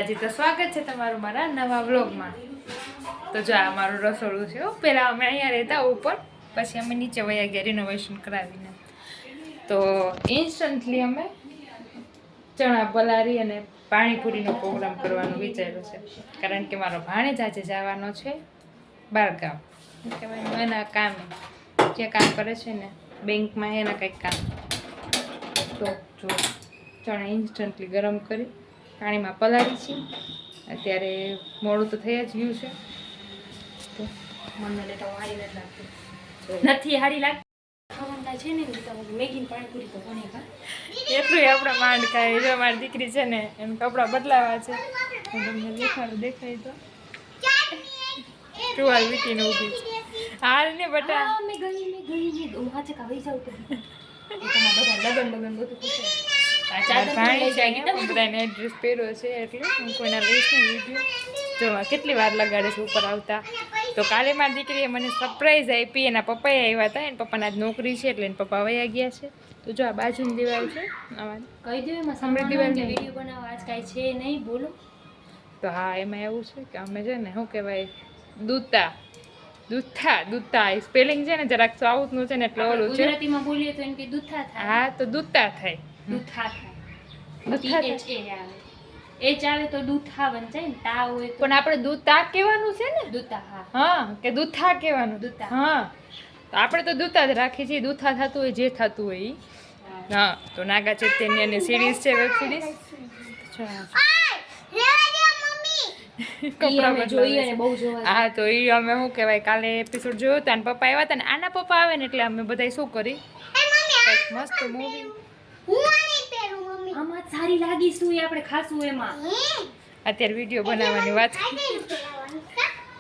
માતાજી, તો સ્વાગત છે તમારું મારા નવા વ્લોગમાં। તો જો આ મારું રસોડું છે। પહેલાં અમે અહીંયા રહેતા ઉપર, પછી અમે નીચે વયા ગયા રિનોવેશન કરાવીને। તો ઇન્સ્ટન્ટલી અમે ચણા પલાળી અને પાણીપુરીનો પ્રોગ્રામ કરવાનું વિચાર્યું છે, કારણ કે મારો ભાણેજ આજે જવાનો છે બહારગામ, કહેવાય એના કામે, જે કામ કરે છે ને બેંકમાં, એના કંઈક કામ। તો જો ચણા ઇન્સ્ટન્ટલી ગરમ કરી પાણીમાં પલાળી છે। અત્યારે મોડું તો થઈ જ ગયું છે, તો મને લેતા હારી નથી લાગતી, નથી હારી લાગતી ખાવાના છે ને મેગીને પાણીપુરી તો બને કા એટલું આપણે માંડ ખાય। જો મારી દીકરી છે ને એમ કપડાં બદલાવા છે, હું તમને દેખાય તો ટુવાલ વીટીને ઊભી છે। હાલ ને બટા મેં ગઈ હું હાચે કા વઈ જાવ તો તમારા બધા લગન બધું પૂછે। બધાને એડ્રેસ પહેર્યો છે એટલે હું કોઈના લઈશ ને વિડીયો જોવા કેટલી વાર લગાડે છે ઉપર આવતા। તો કાલે મારી દીકરીએ મને સરપ્રાઈઝ આપી, એના પપ્પાએ આવ્યા હતા, એના પપ્પાના આજ નોકરી છે એટલે એના પપ્પા વયા ગયા છે। તો જો આ બાજુની દિવાલ છે, કહી દો એમાં સમૃદ્ધિ દિવાલ વિડીયો બનાવવા આજ કાંઈ છે નહીં, બોલો। તો હા, એમાં એવું છે કે અમે છે ને શું કહેવાય દૂધા સ્પેલિંગ છે ને જરાક સાઉથનું છે ને એટલે ઓલું છે, ગુજરાતીમાં બોલીએ તો એમ કે દૂધા થાય। હા, તો દૂધા થાય, દૂધા થાય, એચ આવે તો દૂધા બન જાય ને, તા હોય પણ આપણે દૂધા કહેવાનું છે ને, દૂધા હા કે દૂધા કહેવાનું, દૂધા હા, તો આપણે તો દૂધા જ રાખીએ છીએ, દૂધા થતું હોય જે થતું હોય ઈ। હા, તો નાગા ચૈતન્યની સિરીઝ છે, વેબ સિરીઝ। હા, તો એ અમે શું કહેવાય કાલે એપિસોડ જોયો હતો, અને પપ્પા આવ્યા હતા ને, આના પપ્પા આવે ને એટલે અમે બધા શું કરી કંઈક મસ્ત મૂવી આમાં સારી લાગીશું આપણે ખાસું એમાં અત્યારે વિડીયો બનાવવાની વાત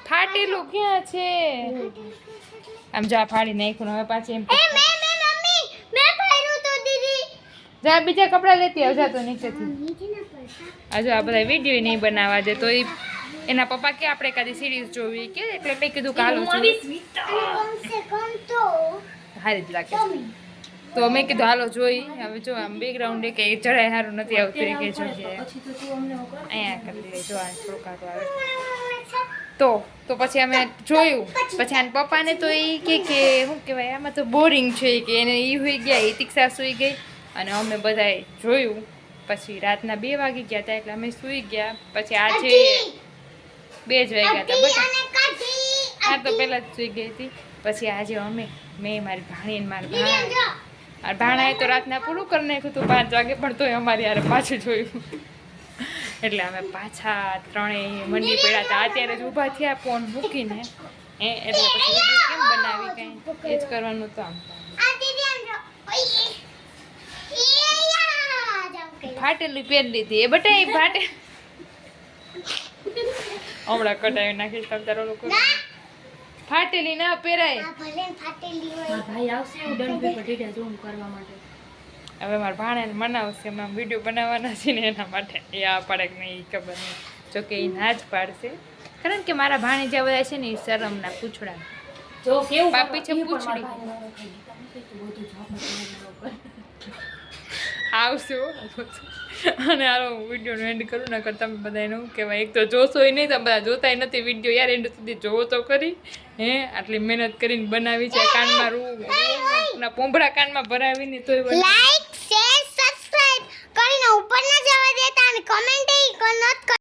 ફાટેલું ક્યાં છે આમ જા ફાડી નાખ્યું હવે પાછી એમ જા બીજા કપડા લેતી આવ જા તો નીચેથી હજુ આ બધા વિડીયો નહીં બનાવવા દે તો એના પપ્પા કે આપણે એકાદી સિરીઝ જોવી કે એટલે મેં કીધું કાલો સારી જ લાગે તો મેં કીધું હાલો જોઈ। હવે જો આમ બેકગ્રાઉન્ડ કે ચડાઈ સારું નથી આવતું કે જો અહીંયા કરી લે જો આ થોડુંક સારું આવે તો પછી અમે જોયું, પછી આના પપ્પાને તો એ કે શું કહેવાય આમાં તો બોરિંગ છે કે એને એ હોઈ ગયા, એ તીક્ષા સૂઈ ગઈ અને અમે બધાએ જોયું। પછી રાતના 2 વાગી ગયા હતા એટલે અમે સૂઈ ગયા। પછી આજે 2 જ વાગ્યા હતા બધા, આ તો પહેલાં જ સૂઈ ગઈ હતી। પછી આજે મેં મારી ભાણી ને મારા ભાણાએ તો રાતના પૂરું કરી નાખ્યું હતું 5 વાગે, પણ તોય અમારી યાર પાછું જોયું એટલે અમે પાછા ત્રણેય મંડી પડ્યા હતા। અત્યારે જ ઊભા થયા ફોન મૂકીને એટલે પછી વિડીયો કેમ બનાવી કંઈ એ જ કરવાનું તો આમ ફાટેલી પહેરી લીધી એ બટા એ ફાટે હમણાં કટાવી નાખીશ તમ તારો લોકો ફાટેલી ના પહેરાય ભાઈ આવશે કરવા માટે। હવે મારા ભાણેને મનાવશે, એમાં વિડીયો બનાવવાના છે ને એના માટે એ આ પાડે કે નહીં ખબર નહીં, જોકે એ ના જ પાડશે, કારણ કે મારા ભાણે જે બધા છે ને એ શરમના પૂછડા જો કેવું પાપી છે પૂછડી આવશું અને હાલો વિડીયોનો એન્ડ કરું ના કરતા તમે બધા એનું કહેવાય એક તો જોશો નહીં, તમે બધા જોતાય નથી વિડીયો યાર, એન્ડ સુધી જોવો તો કરી આટલી મહેનત કરીને બનાવી છે, કાનમાં રૂના પોંભળા કાનમાં ભરાવીને તોય લાઈક શેર સબસ્ક્રાઇબ કરીને ઉપર ન જવા દેતા અને કમેન્ટ એ ન